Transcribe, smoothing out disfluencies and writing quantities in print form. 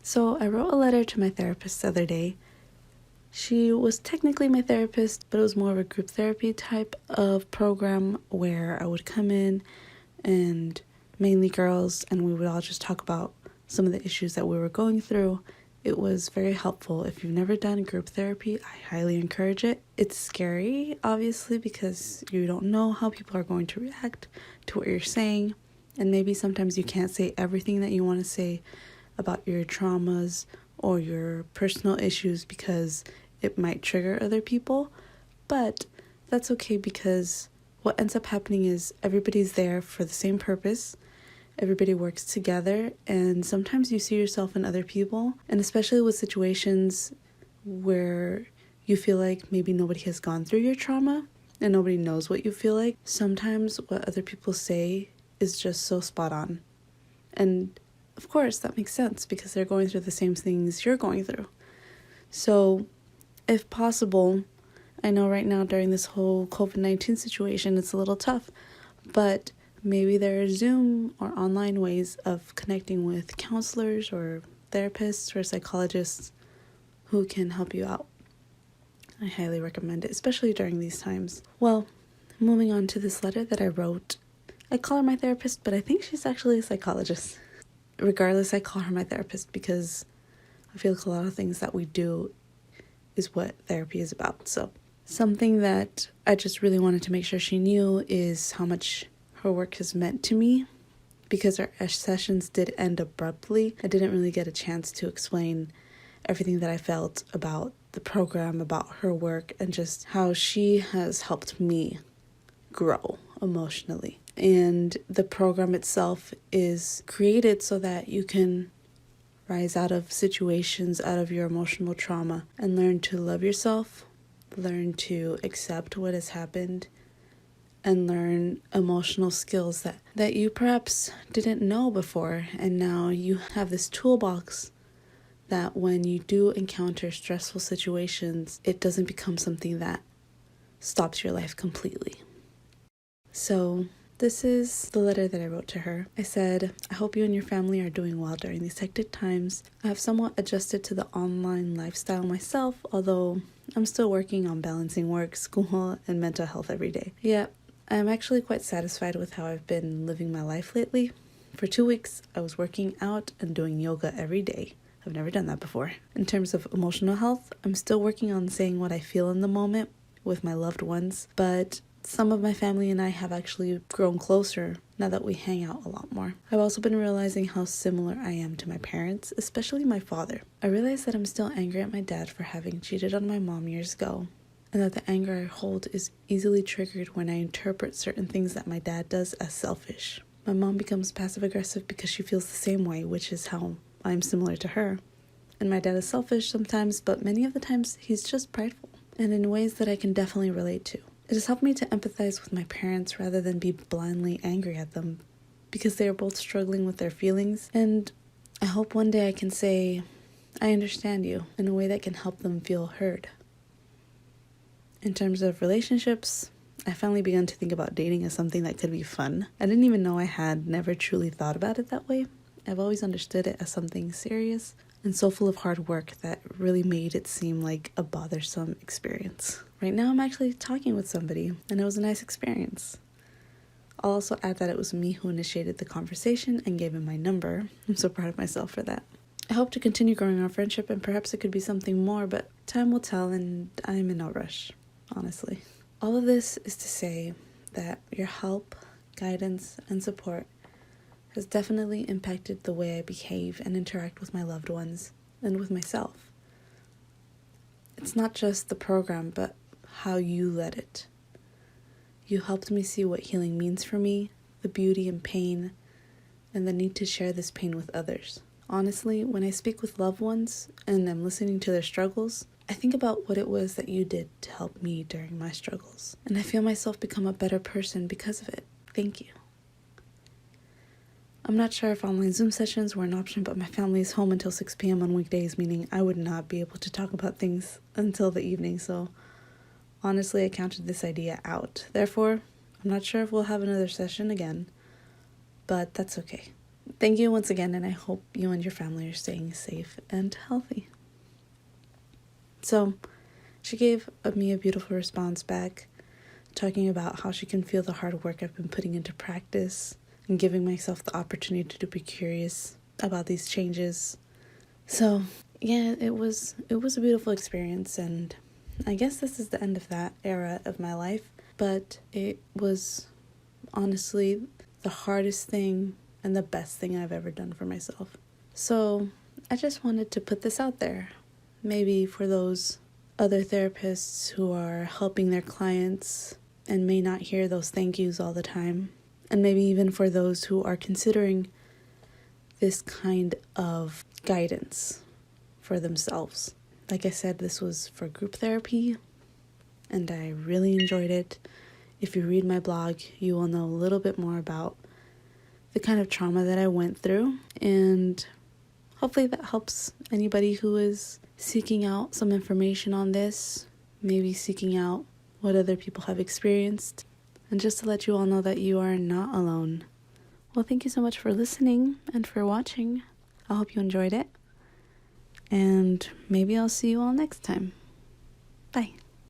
So I wrote a letter to my therapist the other day. She was technically my therapist, but it was more of a group therapy type of program where I would come in and mainly girls, and we would all just talk about some of the issues that we were going through. It was very helpful. If you've never done group therapy, I highly encourage it. It's scary, obviously, because you don't know how people are going to react to what you're saying, and maybe sometimes you can't say everything that you want to say about your traumas or your personal issues because it might trigger other people, but that's okay because what ends up happening is everybody's there for the same purpose. Everybody works together, and sometimes you see yourself in other people, and especially with situations where you feel like maybe nobody has gone through your trauma and nobody knows what you feel like. Sometimes what other people say is just so spot on. And of course, that makes sense because they're going through the same things you're going through. So, if possible, I know right now during this whole COVID-19 situation, it's a little tough, but maybe there are Zoom or online ways of connecting with counselors or therapists or psychologists who can help you out. I highly recommend it, especially during these times. Well, moving on to this letter that I wrote. I call her my therapist, but I think she's actually a psychologist. Regardless, I call her my therapist because I feel like a lot of things that we do is what therapy is about. So something that I just really wanted to make sure she knew is how much her work has meant to me, because our sessions did end abruptly. I didn't really get a chance to explain everything that I felt about the program, about her work, and just how she has helped me grow emotionally. And the program itself is created so that you can rise out of situations, out of your emotional trauma, and learn to love yourself, learn to accept what has happened, and learn emotional skills that you perhaps didn't know before. And now you have this toolbox that when you do encounter stressful situations, it doesn't become something that stops your life completely. So this is the letter that I wrote to her. I said, I hope you and your family are doing well during these hectic times. I have somewhat adjusted to the online lifestyle myself, although I'm still working on balancing work, school, and mental health every day. Yeah, I'm actually quite satisfied with how I've been living my life lately. For 2 weeks, I was working out and doing yoga every day. I've never done that before. In terms of emotional health, I'm still working on saying what I feel in the moment with my loved ones, but some of my family and I have actually grown closer now that we hang out a lot more. I've also been realizing how similar I am to my parents, especially my father. I realize that I'm still angry at my dad for having cheated on my mom years ago, and that the anger I hold is easily triggered when I interpret certain things that my dad does as selfish. My mom becomes passive-aggressive because she feels the same way, which is how I'm similar to her. And my dad is selfish sometimes, but many of the times he's just prideful, and in ways that I can definitely relate to. It has helped me to empathize with my parents rather than be blindly angry at them, because they are both struggling with their feelings, and I hope one day I can say, I understand you, in a way that can help them feel heard. In terms of relationships, I finally began to think about dating as something that could be fun. I didn't even know I had never truly thought about it that way. I've always understood it as something serious and so full of hard work that really made it seem like a bothersome experience. Right now I'm actually talking with somebody, and it was a nice experience. I'll also add that it was me who initiated the conversation and gave him my number. I'm so proud of myself for that. I hope to continue growing our friendship, and perhaps it could be something more, but time will tell, and I'm in no rush, honestly. All of this is to say that your help, guidance, and support has definitely impacted the way I behave and interact with my loved ones and with myself. It's not just the program, but how you led it. You helped me see what healing means for me, the beauty in pain, and the need to share this pain with others. Honestly, when I speak with loved ones and I'm listening to their struggles, I think about what it was that you did to help me during my struggles, and I feel myself become a better person because of it. Thank you. I'm not sure if online Zoom sessions were an option, but my family is home until 6 p.m. on weekdays, meaning I would not be able to talk about things until the evening, so honestly, I counted this idea out. Therefore, I'm not sure if we'll have another session again, but that's okay. thank you once again, and I hope you and your family are staying safe and healthy. So she gave me a beautiful response back, talking about how she can feel the hard work I've been putting into practice and giving myself the opportunity to be curious about these changes. So yeah, it was a beautiful experience, and I guess this is the end of that era of my life, but it was honestly the hardest thing and the best thing I've ever done for myself. So I just wanted to put this out there, maybe for those other therapists who are helping their clients and may not hear those thank yous all the time, and maybe even for those who are considering this kind of guidance for themselves. Like I said, this was for group therapy, and I really enjoyed it. If you read my blog, you will know a little bit more about the kind of trauma that I went through, and hopefully that helps anybody who is seeking out some information on this, maybe seeking out what other people have experienced, and just to let you all know that you are not alone. Well, thank you so much for listening and for watching. I hope you enjoyed it, and maybe I'll see you all next time. Bye.